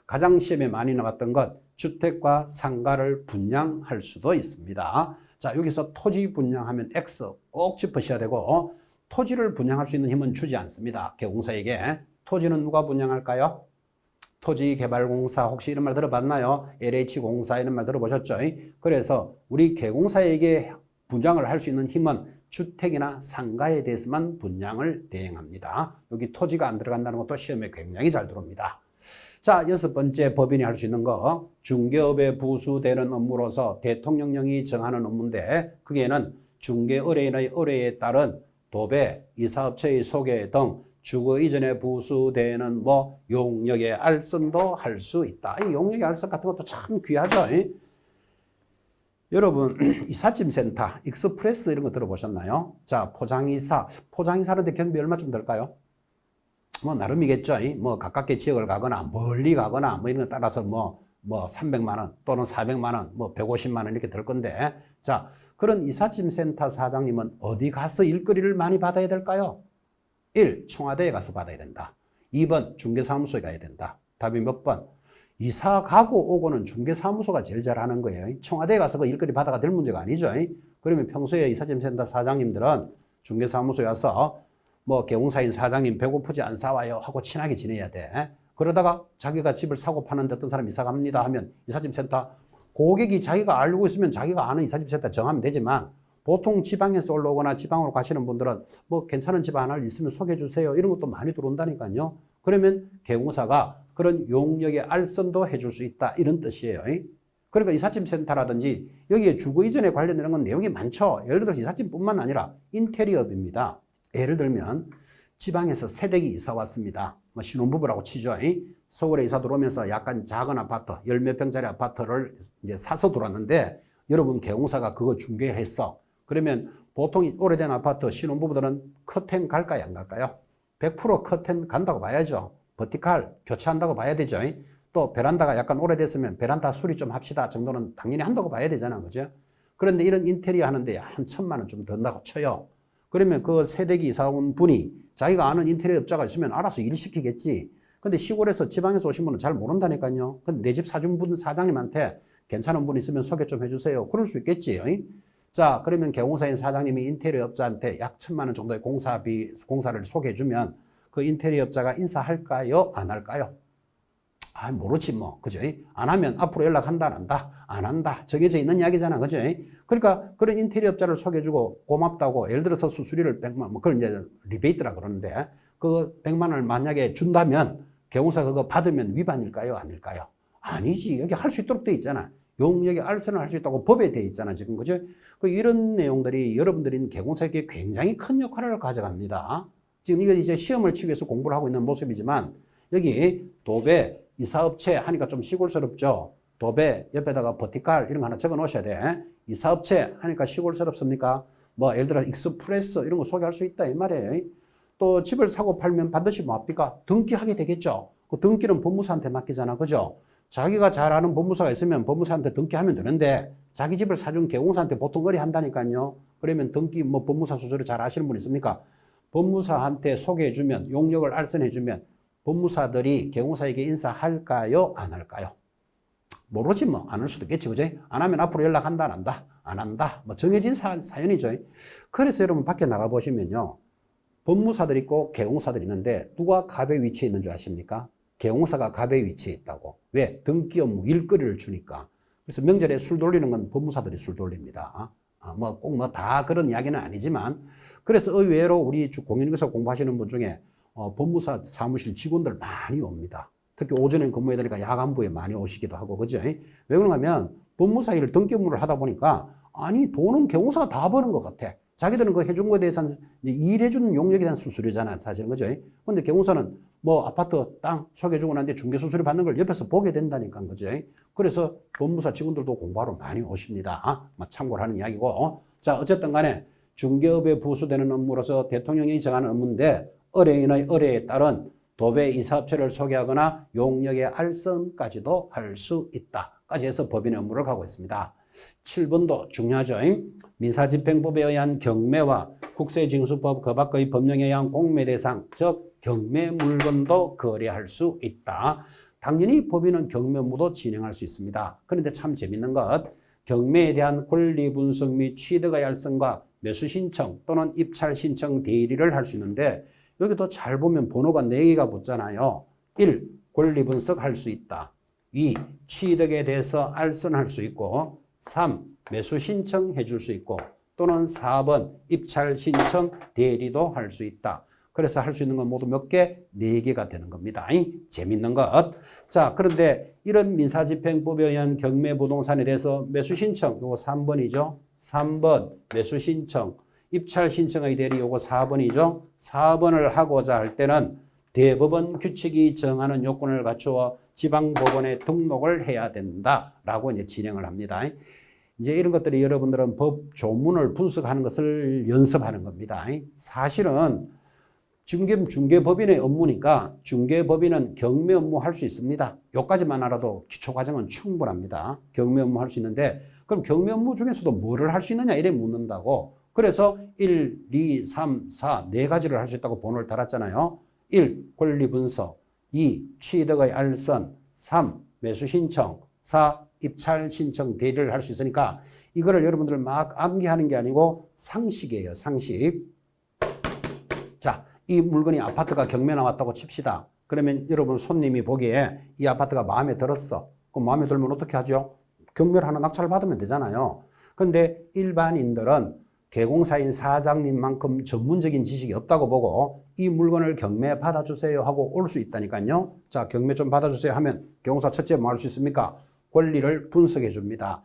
가장 시험에 많이 나왔던 것 주택과 상가를 분양할 수도 있습니다. 자, 여기서 토지 분양하면 X 꼭 짚으셔야 되고 토지를 분양할 수 있는 힘은 주지 않습니다. 개공사에게. 토지는 누가 분양할까요? 토지개발공사 혹시 이런 말 들어봤나요? LH공사 이런 말 들어보셨죠? 그래서 우리 개공사에게 분양을 할 수 있는 힘은 주택이나 상가에 대해서만 분양을 대행합니다. 여기 토지가 안 들어간다는 것도 시험에 굉장히 잘 들어옵니다. 자, 6번째 법인이 할 수 있는 거 중개업에 부수되는 업무로서 대통령령이 정하는 업무인데 그게는 중개 의뢰인의 의뢰에 따른 도배, 이사업체의 소개 등 주거 이전에 부수되는 뭐 용역의 알선도 할 수 있다. 이 용역의 알선 같은 것도 참 귀하죠. 여러분 이삿짐센터, 익스프레스 이런 거 들어보셨나요? 자, 포장이사는데 경비 얼마쯤 들까요? 뭐 나름이겠죠. 뭐 가깝게 지역을 가거나 멀리 가거나 뭐 이런 거 따라서 뭐 300만 원 또는 400만 원, 뭐 150만 원 이렇게 들 건데 자, 그런 이삿짐센터 사장님은 어디 가서 일거리를 많이 받아야 될까요? 1. 청와대에 가서 받아야 된다. 2번 중개사무소에 가야 된다. 답이 몇 번? 이사 가고 오고는 중개사무소가 제일 잘하는 거예요. 청와대에 가서 그 일거리 받아가 될 문제가 아니죠. 그러면 평소에 이삿짐센터 사장님들은 중개사무소에 와서 뭐 개공사인 사장님 배고프지 안 사와요 하고 친하게 지내야 돼. 그러다가 자기가 집을 사고 파는데 어떤 사람이 이사 갑니다 하면 이삿짐센터 고객이 자기가 알고 있으면 자기가 아는 이삿짐센터 정하면 되지만 보통 지방에서 올라오거나 지방으로 가시는 분들은 뭐 괜찮은 집 하나 있으면 소개해 주세요. 이런 것도 많이 들어온다니까요. 그러면 개공사가 그런 용역의 알선도 해줄 수 있다. 이런 뜻이에요. 그러니까 이삿짐센터라든지 여기에 주거 이전에 관련되는 건 내용이 많죠. 예를 들어서 이삿짐뿐만 아니라 인테리어업입니다. 예를 들면 지방에서 새댁이 이사 왔습니다. 뭐 신혼부부라고 치죠. 서울에 이사 들어오면서 약간 작은 아파트, 열 몇 평짜리 아파트를 이제 사서 들어왔는데 여러분 개공사가 그거 중개했어. 그러면 보통 오래된 아파트 신혼부부들은 커튼 갈까요? 안 갈까요? 100% 커튼 간다고 봐야죠. 버티칼 교체한다고 봐야 되죠. 또 베란다가 약간 오래됐으면 베란다 수리 좀 합시다 정도는 당연히 한다고 봐야 되잖아. 그죠? 그런데 이런 인테리어 하는데 한 1,000만 원 좀 든다고 쳐요. 그러면 그 새댁이 이사 온 분이 자기가 아는 인테리어 업자가 있으면 알아서 일 시키겠지. 근데 시골에서 지방에서 오신 분은 잘 모른다니까요. 근데 내 집 사준 분 사장님한테 괜찮은 분 있으면 소개 좀 해주세요. 그럴 수 있겠지. 자, 그러면 개공사인 사장님이 인테리어 업자한테 약 1,000만 원 정도의 공사를 소개해주면 그 인테리어 업자가 인사할까요? 안 할까요? 아, 모르지 뭐. 그죠? 안 하면 앞으로 연락한다, 안 한다? 안 한다. 정해져 있는 이야기잖아. 그죠? 그러니까 그런 인테리어 업자를 소개해주고 고맙다고 예를 들어서 수수료를 100만 원, 뭐 그걸 이제 리베이트라 그러는데 그 100만 원을 만약에 준다면 개공사 그거 받으면 위반일까요? 아닐까요? 아니지. 여기 할 수 있도록 돼 있잖아. 용역의 알선을 할 수 있다고 법에 돼 있잖아. 지금 그죠? 그 이런 내용들이 여러분들이 개공사에게 굉장히 큰 역할을 가져갑니다. 지금 이거 이제 시험을 치기 위해서 공부를 하고 있는 모습이지만 여기 도배, 이사업체 하니까 좀 시골스럽죠. 도배 옆에다가 버티칼 이런 거 하나 적어 놓으셔야 돼. 이사업체 하니까 시골스럽습니까? 뭐 예를 들어 익스프레스 이런 거 소개할 수 있다 이 말이에요. 또 집을 사고 팔면 반드시 뭡니까? 등기하게 되겠죠. 그 등기는 법무사한테 맡기잖아. 그죠? 자기가 잘 아는 법무사가 있으면 법무사한테 등기하면 되는데 자기 집을 사준 개공사한테 보통 의뢰한다니까요. 그러면 등기 뭐 법무사 수수료 잘 아시는 분 있습니까? 법무사한테 소개해주면, 용역을 알선해주면 법무사들이 개공사에게 인사할까요? 안 할까요? 모르지 뭐. 안 할 수도 있겠지. 그죠? 안 하면 앞으로 연락한다, 안 한다? 안 한다. 뭐 정해진 사연이죠. 그래서 여러분 밖에 나가보시면요. 법무사들이 있고 개공사들이 있는데 누가 갑의 위치에 있는 줄 아십니까? 개공사가 갑의 위치에 있다고. 왜? 등기 업무, 일거리를 주니까. 그래서 명절에 술 돌리는 건 법무사들이 술 돌립니다. 뭐 꼭 뭐 다 그런 이야기는 아니지만, 그래서 의외로 우리 공인중개사 공부하시는 분 중에 법무사 사무실 직원들 많이 옵니다. 특히 오전에 근무해야 되니까 야간부에 많이 오시기도 하고, 그죠? 왜 그런가 하면 법무사 일을 등기 업무를 하다 보니까, 아니, 돈은 개공사가 다 버는 것 같아. 자기들은 그 해준 거에 대해서는 일해주는 용역에 대한 수수료잖아, 사실은. 그죠? 근데 개공사는 뭐 아파트 땅 소개해주고 난데 중개수수료 받는 걸 옆에서 보게 된다니까, 그죠? 그래서 법무사 직원들도 공부하러 많이 오십니다. 참고를 하는 이야기고. 자, 어쨌든 간에 중개업에 부수되는 업무로서 대통령이 정하는 업무인데, 의뢰인의 의뢰에 따른 도배 이사업체를 소개하거나 용역의 알선까지도 할 수 있다까지 해서 법인의 업무를 가고 있습니다. 7번도 중요하죠. 민사집행법에 의한 경매와 국세징수법 그 밖의 법령에 의한 공매 대상, 즉 경매 물건도 거래할 수 있다. 당연히 법인은 경매 업무도 진행할 수 있습니다. 그런데 참 재밌는 것, 경매에 대한 권리 분석 및 취득의 알선과 매수 신청 또는 입찰 신청 대리를 할 수 있는데, 여기도 잘 보면 번호가 4개가 붙잖아요. 1. 권리 분석할 수 있다. 2. 취득에 대해서 알선할 수 있고, 3. 매수 신청해 줄 수 있고, 또는 4번 입찰 신청 대리도 할 수 있다. 그래서 할 수 있는 건 모두 몇 개? 4개가 되는 겁니다. 재밌는 것. 자, 그런데 이런 민사집행법에 의한 경매 부동산에 대해서 매수 신청, 요거 3번이죠. 3번 매수 신청. 입찰 신청의 대리 요거 4번이죠. 4번을 하고자 할 때는 대법원 규칙이 정하는 요건을 갖추어 지방법원에 등록을 해야 된다라고 이제 진행을 합니다. 이제 이런 것들이 여러분들은 법 조문을 분석하는 것을 연습하는 겁니다. 사실은 중개법인의 업무니까 중개법인은 경매 업무 할 수 있습니다. 요까지만 알아도 기초과정은 충분합니다. 경매 업무 할 수 있는데, 그럼 경매 업무 중에서도 뭐를 할 수 있느냐 이래 묻는다고. 그래서 1, 2, 3, 4 4가지를 할 수 있다고 번호를 달았잖아요. 1. 권리 분석, 2. 취득의 알선, 3. 매수 신청, 4. 입찰 신청 대리를 할 수 있으니까 이거를 여러분들 막 암기하는 게 아니고 상식이에요. 상식. 자, 이 물건이 아파트가 경매 나왔다고 칩시다. 그러면 여러분 손님이 보기에 이 아파트가 마음에 들었어. 그럼 마음에 들면 어떻게 하죠? 경매를 하나 낙찰을 받으면 되잖아요. 근데 일반인들은 개공사인 사장님만큼 전문적인 지식이 없다고 보고 이 물건을 경매 받아주세요 하고 올 수 있다니까요. 자, 경매 좀 받아주세요 하면 개공사 첫째 뭐 할 수 있습니까? 권리를 분석해 줍니다.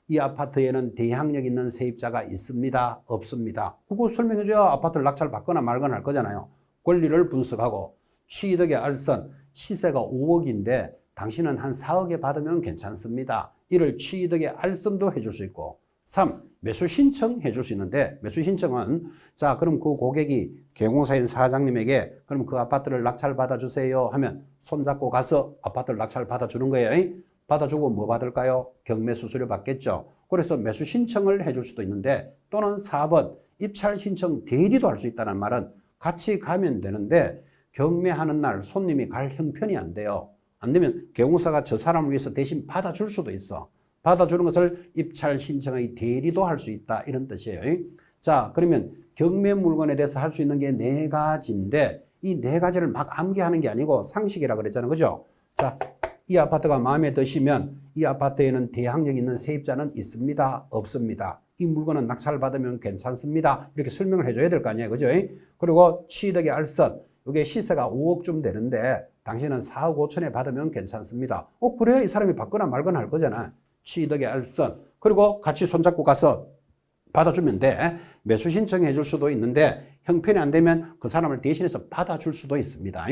이 아파트에는 대항력 있는 세입자가 있습니다, 없습니다. 그거 설명해 줘야 아파트를 낙찰 받거나 말거나 할 거잖아요. 권리를 분석하고, 취득의 알선, 시세가 5억인데 당신은 한 4억에 받으면 괜찮습니다. 이를 취득의 알선도 해줄 수 있고, 3. 매수 신청해 줄 수 있는데, 매수 신청은 자, 그럼 그 고객이 개공사인 사장님에게 그럼 그 아파트를 낙찰 받아주세요 하면 손잡고 가서 아파트를 낙찰 받아주는 거예요. 받아주고 뭐 받을까요? 경매 수수료 받겠죠. 그래서 매수 신청을 해줄 수도 있는데, 또는 4번 입찰 신청 대리도 할 수 있다는 말은 같이 가면 되는데 경매하는 날 손님이 갈 형편이 안 돼요. 안 되면 개공사가 저 사람을 위해서 대신 받아줄 수도 있어. 받아주는 것을 입찰 신청의 대리도 할 수 있다, 이런 뜻이에요. 자, 그러면 경매 물건에 대해서 할 수 있는 게 4가지인데 이 4가지를 막 암기하는 게 아니고 상식이라 그랬잖아요. 그죠? 자, 이 아파트가 마음에 드시면 이 아파트에는 대항력 있는 세입자는 있습니다, 없습니다. 이 물건은 낙찰을 받으면 괜찮습니다. 이렇게 설명을 해줘야 될 거 아니에요. 그죠? 그리고 취득의 알선, 이게 시세가 5억쯤 되는데 당신은 4억 5천에 받으면 괜찮습니다. 그래야 이 사람이 받거나 말거나 할 거잖아. 취득의 알선. 그리고 같이 손잡고 가서 받아주면 돼. 매수 신청해 줄 수도 있는데 형편이 안 되면 그 사람을 대신해서 받아줄 수도 있습니다.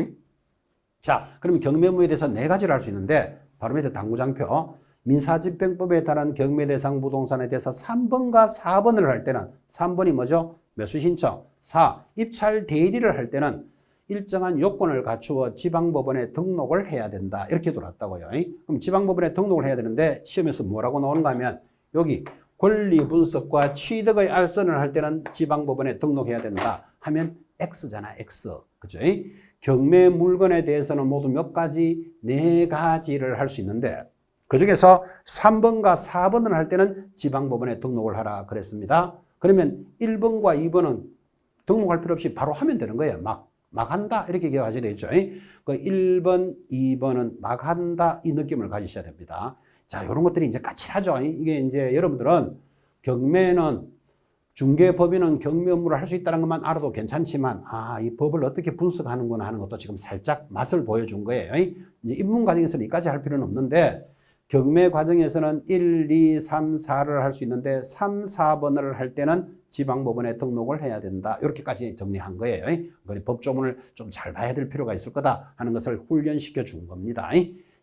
자, 그럼 경매 업무에 대해서 4가지를 할 수 있는데 바로 밑에 당구장표. 민사집행법에 따른 경매 대상 부동산에 대해서 3번과 4번을 할 때는 3번이 뭐죠? 매수 신청. 4. 입찰 대리를 할 때는 일정한 요건을 갖추어 지방법원에 등록을 해야 된다. 이렇게 들어왔다고요. 그럼 지방법원에 등록을 해야 되는데 시험에서 뭐라고 나오는가 하면 여기 권리 분석과 취득의 알선을 할 때는 지방법원에 등록해야 된다 하면 X잖아, X. 그죠? 경매 물건에 대해서는 모두 몇 가지? 4가지를 할 수 있는데, 그 중에서 3번과 4번을 할 때는 지방법원에 등록을 하라 그랬습니다. 그러면 1번과 2번은 등록할 필요 없이 바로 하면 되는 거예요. 막 한다. 이렇게 기억하셔야 되죠. 그 1번, 2번은 막 한다. 이 느낌을 가지셔야 됩니다. 자, 이런 것들이 이제 까칠하죠. 이게 이제 여러분들은 경매는 중개법인은 경매 업무를 할 수 있다는 것만 알아도 괜찮지만, 이 법을 어떻게 분석하는구나 하는 것도 지금 살짝 맛을 보여준 거예요. 이제 입문 과정에서는 이까지 할 필요는 없는데, 경매 과정에서는 1, 2, 3, 4를 할 수 있는데 3, 4번을 할 때는 지방법원에 등록을 해야 된다. 이렇게까지 정리한 거예요. 법조문을 좀 잘 봐야 될 필요가 있을 거다 하는 것을 훈련시켜 준 겁니다.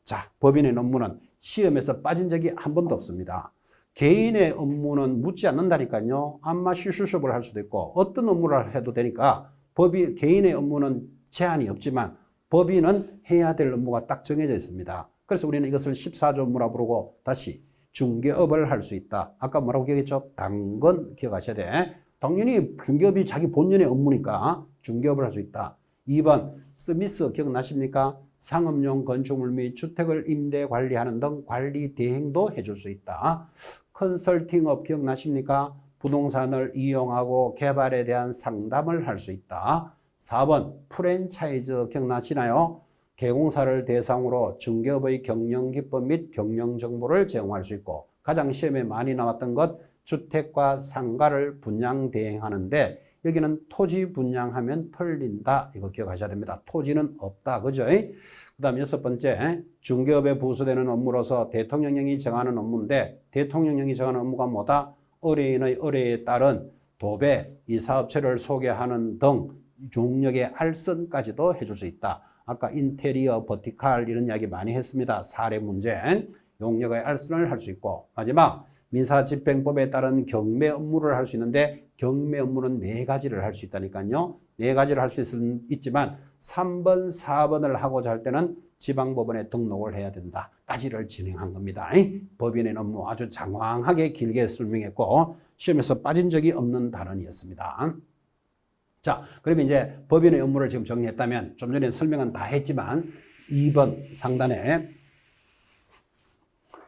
자, 법인의 업무는 시험에서 빠진 적이 한 번도 없습니다. 개인의 업무는 묻지 않는다니까요. 아마 실수업을 할 수도 있고 어떤 업무를 해도 되니까 개인의 업무는 제한이 없지만 법인은 해야 될 업무가 딱 정해져 있습니다. 그래서 우리는 이것을 14조 업무라 부르고 다시 중개업을 할 수 있다. 아까 뭐라고 기억했죠? 당근 기억하셔야 돼. 당연히 중개업이 자기 본연의 업무니까 중개업을 할 수 있다. 2번 서비스 기억나십니까? 상업용 건축물 및 주택을 임대 관리하는 등 관리 대행도 해줄 수 있다. 컨설팅업 기억나십니까? 부동산을 이용하고 개발에 대한 상담을 할 수 있다. 4번 프랜차이즈 기억나시나요? 개공사를 대상으로 중개업의 경영기법 및 경영정보를 제공할 수 있고 가장 시험에 많이 나왔던 것 주택과 상가를 분양 대행하는데 여기는 토지 분양하면 털린다. 이거 기억하셔야 됩니다. 토지는 없다. 그죠? 그 다음 6번째 중개업에 부수되는 업무로서 대통령령이 정하는 업무인데 대통령령이 정하는 업무가 뭐다? 의뢰인의 의뢰에 따른 도배, 이 사업체를 소개하는 등 용역의 알선까지도 해줄 수 있다. 아까 인테리어, 버티칼 이런 이야기 많이 했습니다. 사례 문제, 용역의 알선을 할 수 있고 마지막 민사집행법에 따른 경매 업무를 할 수 있는데 경매 업무는 4가지를 할 수 있다니까요. 4가지를 할 수 있지만 3번, 4번을 하고자 할 때는 지방법원에 등록을 해야 된다. 까지를 진행한 겁니다. 법인의 업무 아주 장황하게 길게 설명했고 시험에서 빠진 적이 없는 단원이었습니다. 자, 그러면 이제 법인의 업무를 지금 정리했다면 좀 전에 설명은 다 했지만 2번 상단에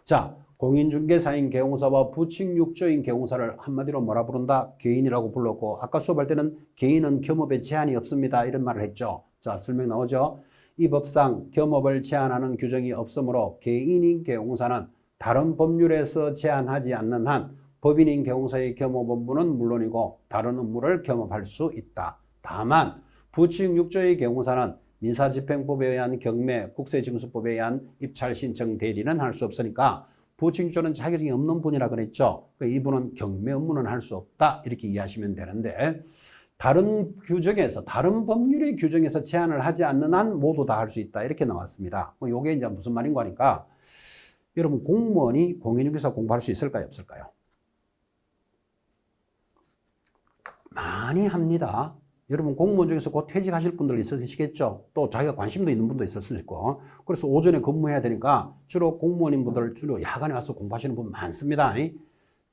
자, 공인중개사인 개공사와 부칙육조인 개공사를 한마디로 뭐라 부른다? 개인이라고 불렀고 아까 수업할 때는 개인은 겸업에 제한이 없습니다. 이런 말을 했죠. 자, 설명 나오죠? 이 법상 겸업을 제한하는 규정이 없으므로 개인인 개공사는 다른 법률에서 제한하지 않는 한 법인인 개공사의 겸업 업무는 물론이고 다른 업무를 겸업할 수 있다. 다만 부칙육조의 개공사는 민사집행법에 의한 경매, 국세징수법에 의한 입찰신청 대리는 할 수 없으니까 부칙육조는 자격증이 없는 분이라 그랬죠. 이분은 경매 업무는 할 수 없다. 이렇게 이해하시면 되는데 다른 규정에서 다른 법률의 규정에서 제한을 하지 않는 한 모두 다 할 수 있다. 이렇게 나왔습니다. 이게 이제 무슨 말인가 하니까 여러분 공무원이 공인중개사 공부할 수 있을까요? 없을까요? 많이 합니다. 여러분 공무원 중에서 곧 퇴직하실 분들 있으시겠죠. 또 자기가 관심도 있는 분도 있을 수 있고 그래서 오전에 근무해야 되니까 주로 공무원인 분들 주로 야간에 와서 공부하시는 분 많습니다.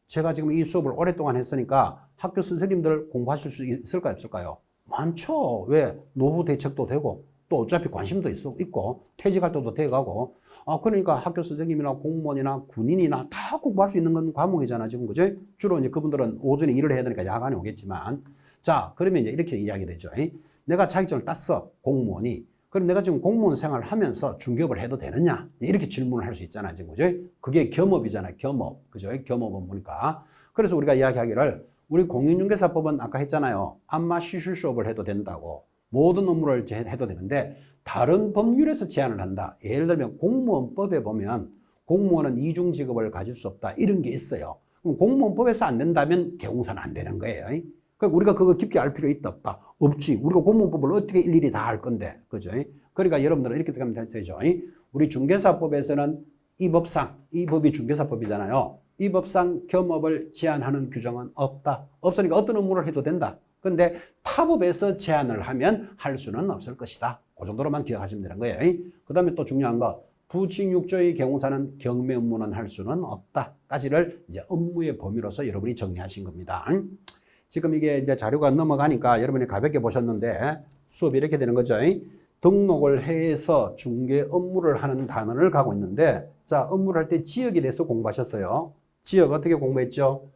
제가 지금 이 수업을 오랫동안 했으니까 학교 선생님들 공부하실 수 있을까요? 없을까요? 많죠. 왜? 노후 대책도 되고 또 어차피 관심도 있고 퇴직할 때도 돼가고 그러니까 학교 선생님이나 공무원이나 군인이나 다 공부할 수 있는 건 과목이잖아 지금 그죠? 주로 이제 그분들은 오전에 일을 해야 되니까 야간에 오겠지만 자 그러면 이제 이렇게 이야기 되죠. 내가 자격증을 땄어 공무원이. 그럼 내가 지금 공무원 생활을 하면서 중개업을 해도 되느냐? 이렇게 질문을 할 수 있잖아 지금 그죠? 그게 겸업이잖아요. 겸업 그죠? 겸업 업무니까. 그래서 우리가 이야기하기를 우리 공인중개사법은 아까 했잖아요. 안마 시술 수업을 해도 된다고. 모든 업무를 해도 되는데 다른 법률에서 제한을 한다. 예를 들면 공무원법에 보면 공무원은 이중직업을 가질 수 없다. 이런 게 있어요. 그럼 공무원법에서 안 된다면 개공사는 안 되는 거예요. 그러니까 우리가 그거 깊게 알 필요 있다 없다? 없지. 우리가 공무원법을 어떻게 일일이 다 할 건데. 그죠? 그러니까 여러분들은 이렇게 생각하면 되죠. 우리 중개사법에서는 이 법상, 이 법이 중개사법이잖아요. 이 법상 겸업을 제한하는 규정은 없다. 없으니까 어떤 업무를 해도 된다. 그런데 타법에서 제한을 하면 할 수는 없을 것이다. 그 정도로만 기억하시면 되는 거예요. 그 다음에 또 중요한 거 부칙육조의 경우사는 경매 업무는 할 수는 없다. 까지를 이제 업무의 범위로서 여러분이 정리하신 겁니다. 지금 이게 이제 자료가 넘어가니까 여러분이 가볍게 보셨는데 수업이 이렇게 되는 거죠. 등록을 해서 중개 업무를 하는 단원을 가고 있는데 자, 업무를 할 때 지역에 대해서 공부하셨어요. 지역 어떻게 공부했죠?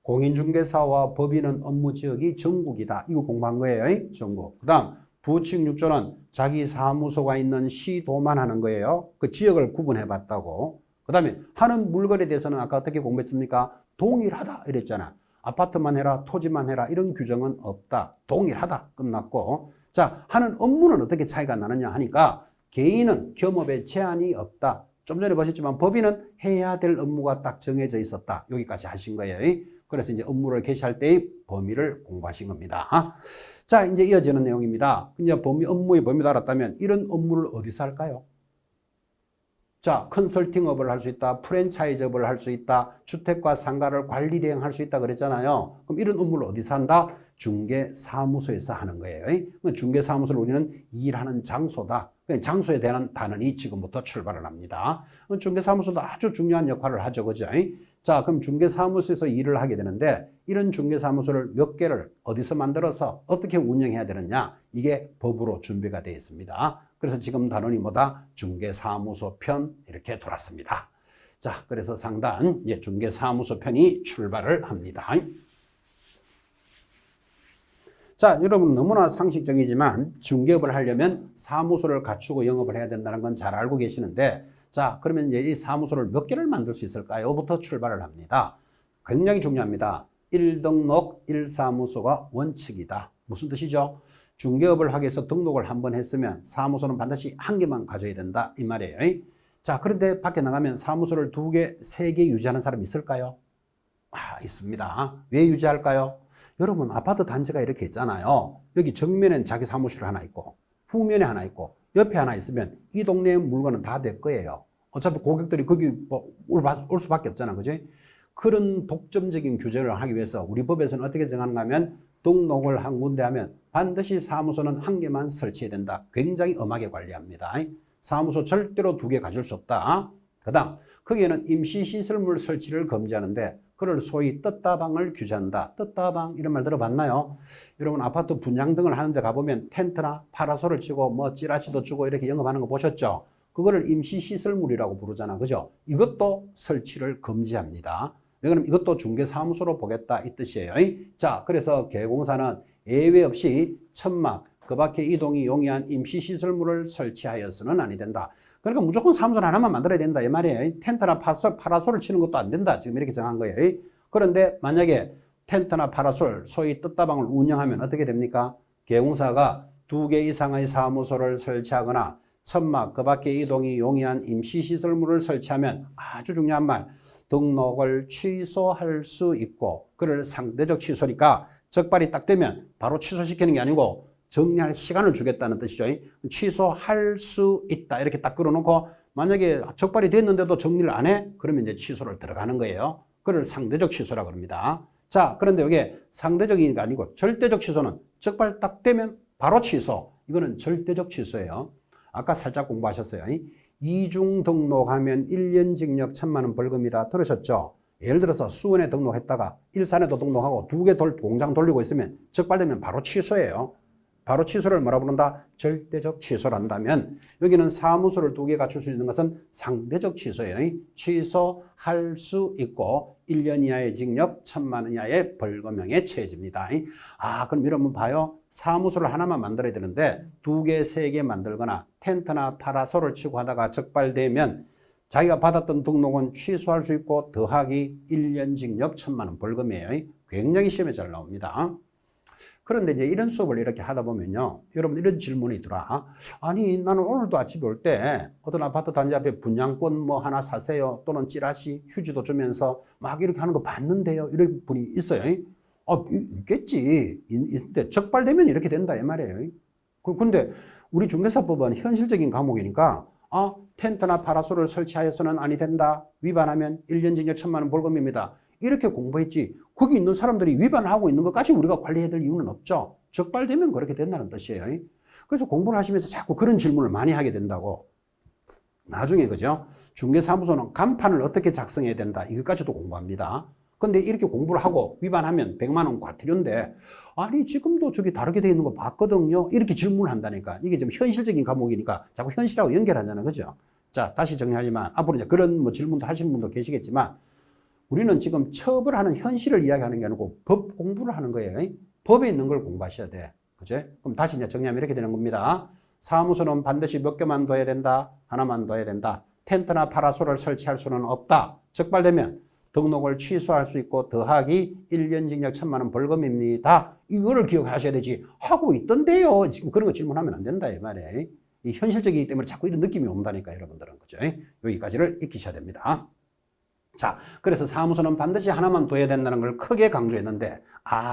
공인중개사와 법인은 업무 지역이 전국이다. 이거 공부한 거예요. 전국. 그 다음 부칙 6조는 자기 사무소가 있는 시도만 하는 거예요. 그 지역을 구분해 봤다고. 그 다음에 하는 물건에 대해서는 아까 어떻게 공부했습니까? 동일하다 이랬잖아. 아파트만 해라, 토지만 해라 이런 규정은 없다. 동일하다. 끝났고. 자, 하는 업무는 어떻게 차이가 나느냐 하니까 개인은 겸업에 제한이 없다. 좀 전에 보셨지만 법인은 해야 될 업무가 딱 정해져 있었다. 여기까지 하신 거예요. 그래서 이제 업무를 개시할 때의 범위를 공부하신 겁니다. 자, 이제 이어지는 내용입니다. 이제 업무의 범위를 알았다면 이런 업무를 어디서 할까요? 자, 컨설팅업을 할 수 있다. 프랜차이즈업을 할 수 있다. 주택과 상가를 관리 대행할 수 있다 그랬잖아요. 그럼 이런 업무를 어디서 한다? 중개사무소에서 하는 거예요. 중개사무소를 우리는 일하는 장소다. 장소에 대한 단원이 지금부터 출발을 합니다. 중개사무소도 아주 중요한 역할을 하죠. 그죠? 자, 그럼 중개사무소에서 일을 하게 되는데 이런 중개사무소를 몇 개를 어디서 만들어서 어떻게 운영해야 되느냐? 이게 법으로 준비가 되어 있습니다. 그래서 지금 단원이 뭐다? 중개사무소 편 이렇게 돌았습니다. 자, 그래서 상단 중개사무소 편이 출발을 합니다. 자, 여러분 너무나 상식적이지만 중개업을 하려면 사무소를 갖추고 영업을 해야 된다는 건 잘 알고 계시는데 자, 그러면 이제 이 사무소를 몇 개를 만들 수 있을까요? 부터 출발을 합니다. 굉장히 중요합니다. 1등록 1사무소가 원칙이다. 무슨 뜻이죠? 중개업을 하기 위해서 등록을 한번 했으면 사무소는 반드시 한 개만 가져야 된다 이 말이에요. 자, 그런데 밖에 나가면 사무소를 2개, 3개 유지하는 사람이 있을까요? 있습니다. 왜 유지할까요? 여러분 아파트 단지가 이렇게 있잖아요. 여기 정면엔 자기 사무실 하나 있고 후면에 하나 있고 옆에 하나 있으면 이 동네의 물건은 다 내 거예요. 어차피 고객들이 거기 올 수밖에 없잖아. 그지? 그런 독점적인 규제를 하기 위해서 우리 법에서는 어떻게 정하는가 하면 등록을 한 군데 하면 반드시 사무소는 한 개만 설치해야 된다. 굉장히 엄하게 관리합니다. 사무소 절대로 2개 가질 수 없다. 그 다음 거기에는 임시시설물 설치를 금지하는데 그걸 소위 떴다방을 규제한다. 떴다방 이런 말 들어봤나요? 여러분 아파트 분양 등을 하는데 가보면 텐트나 파라솔을 치고 뭐 찌라시도 주고 이렇게 영업하는 거 보셨죠? 그거를 임시시설물이라고 부르잖아. 그죠? 이것도 설치를 금지합니다. 왜 그러면 이것도 중개사무소로 보겠다 이 뜻이에요. 자, 그래서 개공사는 예외 없이 천막, 그 밖에 이동이 용이한 임시시설물을 설치하여서는 아니 된다. 그러니까 무조건 사무소 하나만 만들어야 된다 이 말이에요. 텐트나 파라솔을 치는 것도 안 된다. 지금 이렇게 정한 거예요. 그런데 만약에 텐트나 파라솔, 소위 떴다방을 운영하면 어떻게 됩니까? 개공사가 2개 이상의 사무소를 설치하거나 천막, 그 밖에 이동이 용이한 임시시설물을 설치하면 아주 중요한 말, 등록을 취소할 수 있고 그를 상대적 취소니까 적발이 딱 되면 바로 취소시키는 게 아니고 정리할 시간을 주겠다는 뜻이죠. 취소할 수 있다. 이렇게 딱 끌어놓고 만약에 적발이 됐는데도 정리를 안 해? 그러면 이제 취소를 들어가는 거예요. 그걸 상대적 취소라고 합니다. 자, 그런데 이게 상대적이 아니고 절대적 취소는 적발 딱 되면 바로 취소. 이거는 절대적 취소예요. 아까 살짝 공부하셨어요. 이중 등록하면 1년 징역 1,000만 원 벌금이다. 들으셨죠? 예를 들어서 수원에 등록했다가 일산에도 등록하고 2개 공장 돌리고 있으면 적발되면 바로 취소예요. 바로 취소를 뭐라 부른다? 절대적 취소를 한다면 여기는 사무소를 2개 갖출 수 있는 것은 상대적 취소예요. 취소할 수 있고 1년 이하의 징역 1,000만 원 이하의 벌금형에 처해집니다. 그럼 여러분 봐요. 사무소를 하나만 만들어야 되는데 2개, 3개 만들거나 텐트나 파라솔을 치고 하다가 적발되면 자기가 받았던 등록은 취소할 수 있고 더하기 1년 징역 1,000만 원 벌금이에요. 굉장히 시험에 잘 나옵니다. 그런데 이제 이런 수업을 이렇게 하다 보면요. 여러분 이런 질문이 있더라. 아니 나는 오늘도 아침에 올 때 어떤 아파트 단지 앞에 분양권 뭐 하나 사세요. 또는 찌라시 휴지도 주면서 막 이렇게 하는 거 봤는데요. 이런 분이 있어요. 있겠지. 있는데 적발되면 이렇게 된다 이 말이에요. 근데 우리 중개사법은 현실적인 과목이니까 텐트나 파라솔을 설치하여서는 아니 된다. 위반하면 1년 징역 1,000만 원 벌금입니다. 이렇게 공부했지. 거기 있는 사람들이 위반을 하고 있는 것까지 우리가 관리해야 될 이유는 없죠. 적발되면 그렇게 된다는 뜻이에요. 그래서 공부를 하시면서 자꾸 그런 질문을 많이 하게 된다고. 나중에 그죠? 중개사무소는 간판을 어떻게 작성해야 된다. 이것까지도 공부합니다. 근데 이렇게 공부를 하고 위반하면 100만 원 과태료인데 아니 지금도 저기 다르게 돼 있는 거 봤거든요. 이렇게 질문을 한다니까. 이게 좀 현실적인 과목이니까 자꾸 현실하고 연결하잖아. 그죠? 자, 다시 정리하지만 앞으로 이제 그런 뭐 질문도 하시는 분도 계시겠지만 우리는 지금 처벌하는 현실을 이야기하는 게 아니고 법 공부를 하는 거예요. 법에 있는 걸 공부하셔야 돼. 그죠? 그럼 다시 이제 정리하면 이렇게 되는 겁니다. 사무소는 반드시 몇 개만 둬야 된다. 하나만 둬야 된다. 텐트나 파라솔을 설치할 수는 없다. 적발되면 등록을 취소할 수 있고 더하기 1년 징역 1,000만 원 벌금입니다. 이거를 기억하셔야 되지. 하고 있던데요. 지금 그런 거 질문하면 안 된다 이 말이에요. 이 현실적이기 때문에 자꾸 이런 느낌이 온다니까 여러분들은. 그죠? 여기까지를 익히셔야 됩니다. 자, 그래서 사무소는 반드시 하나만 둬야 된다는 걸 크게 강조했는데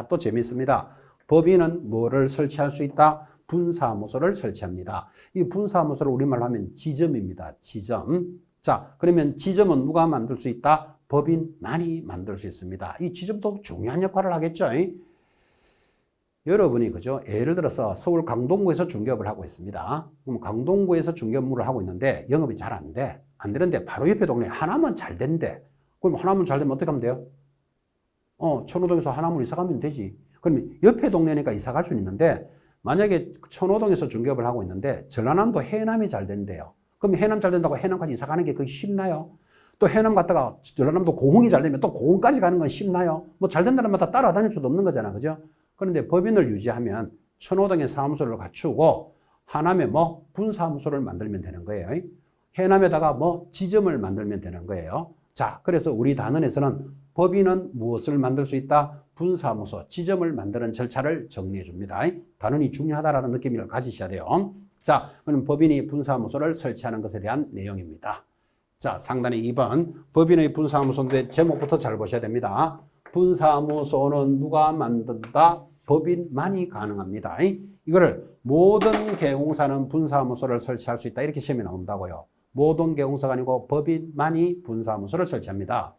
또 재밌습니다. 법인은 뭐를 설치할 수 있다? 분사무소를 설치합니다. 이 분사무소를 우리말로 하면 지점입니다. 지점. 자, 그러면 지점은 누가 만들 수 있다? 법인만이 만들 수 있습니다. 이 지점도 중요한 역할을 하겠죠. 여러분이 그죠? 예를 들어서 서울 강동구에서 중개업을 하고 있습니다. 그럼 강동구에서 중개업무를 하고 있는데 영업이 잘 안 돼. 안 되는데 바로 옆에 동네에 하나만 잘 된대. 그럼 하나만 잘 되면 어떻게 하면 돼요? 천호동에서 하나만 이사 가면 되지. 그럼 옆에 동네니까 이사 갈 수는 있는데 만약에 천호동에서 중개업을 하고 있는데 전라남도 해남이 잘 된대요. 그럼 해남 잘 된다고 해남까지 이사 가는 게 그게 쉽나요? 또 해남 갔다가 전라남도 고흥이 잘 되면 또 고흥까지 가는 건 쉽나요? 뭐 잘 된다는 마다 따라다닐 수도 없는 거잖아. 그죠? 그런데 법인을 유지하면 천호동에 사무소를 갖추고 하남에 뭐 분사무소를 만들면 되는 거예요. 해남에다가 뭐 지점을 만들면 되는 거예요. 자, 그래서 우리 단원에서는 법인은 무엇을 만들 수 있다? 분사무소, 지점을 만드는 절차를 정리해 줍니다. 단원이 중요하다라는 느낌을 가지셔야 돼요. 자, 그럼 법인이 분사무소를 설치하는 것에 대한 내용입니다. 자, 상단에 2번 법인의 분사무소인데 제목부터 잘 보셔야 됩니다. 분사무소는 누가 만든다? 법인만이 가능합니다. 이거를 모든 개공사는 분사무소를 설치할 수 있다. 이렇게 시험에 나온다고요. 모든 개공사가 아니고 법인만이 분사무소를 설치합니다.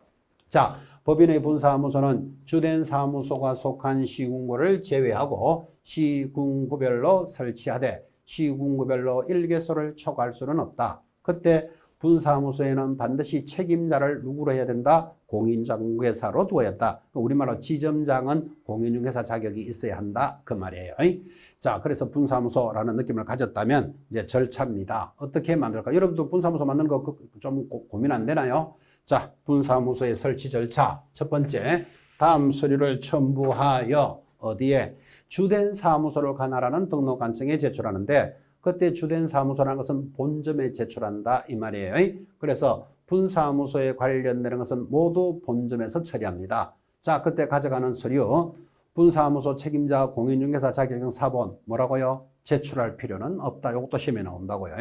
자, 법인의 분사무소는 주된 사무소가 속한 시군구를 제외하고 시군구별로 설치하되 시군구별로 1개소를 초과할 수는 없다. 그때 분사무소에는 반드시 책임자를 누구로 해야 된다? 공인중개사로 두어야 한다. 우리말로 지점장은 공인중개사 자격이 있어야 한다. 그 말이에요. 자, 그래서 분사무소라는 느낌을 가졌다면 이제 절차입니다. 어떻게 만들까? 여러분들 분사무소 만드는 거 좀 고민 안 되나요? 자, 분사무소의 설치 절차. 첫 번째, 다음 서류를 첨부하여 어디에? 주된 사무소를 관할하는 등록관청에 제출하는데 그때 주된 사무소라는 것은 본점에 제출한다 이 말이에요. 그래서 분사무소에 관련되는 것은 모두 본점에서 처리합니다. 자, 그때 가져가는 서류 분사무소 책임자 공인중개사 자격증 사본 뭐라고요? 제출할 필요는 없다. 이것도 시험에 나온다고요.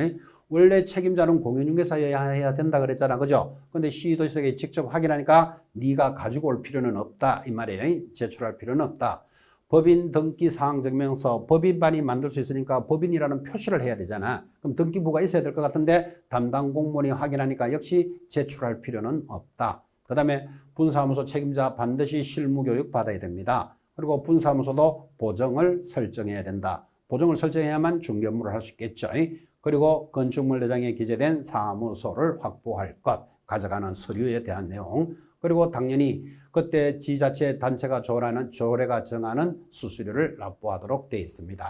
원래 책임자는 공인중개사여야 해야 된다 그랬잖아. 그죠? 근데 시도지석에 직접 확인하니까 네가 가지고 올 필요는 없다 이 말이에요. 제출할 필요는 없다. 법인 등기 사항 증명서 법인만이 만들 수 있으니까 법인이라는 표시를 해야 되잖아. 그럼 등기부가 있어야 될 것 같은데 담당 공무원이 확인하니까 역시 제출할 필요는 없다. 그 다음에 분사무소 책임자 반드시 실무교육 받아야 됩니다. 그리고 분사무소도 보정을 설정해야 된다. 보정을 설정해야만 중개업무를 할 수 있겠죠. 그리고 건축물 내장에 기재된 사무소를 확보할 것, 가져가는 서류에 대한 내용. 그리고 당연히 그때 지자체 단체가 조례가 정하는 수수료를 납부하도록 되어 있습니다.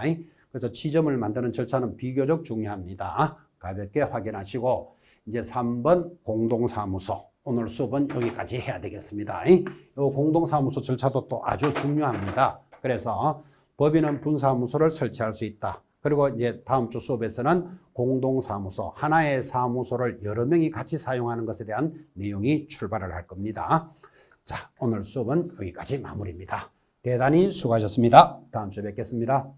그래서 지점을 만드는 절차는 비교적 중요합니다. 가볍게 확인하시고 이제 3번 공동사무소. 오늘 수업은 여기까지 해야 되겠습니다. 이 공동사무소 절차도 또 아주 중요합니다. 그래서 법인은 분사무소를 설치할 수 있다. 그리고 이제 다음 주 수업에서는 공동사무소, 하나의 사무소를 여러 명이 같이 사용하는 것에 대한 내용이 출발을 할 겁니다. 자, 오늘 수업은 여기까지 마무리입니다. 대단히 수고하셨습니다. 다음 주에 뵙겠습니다.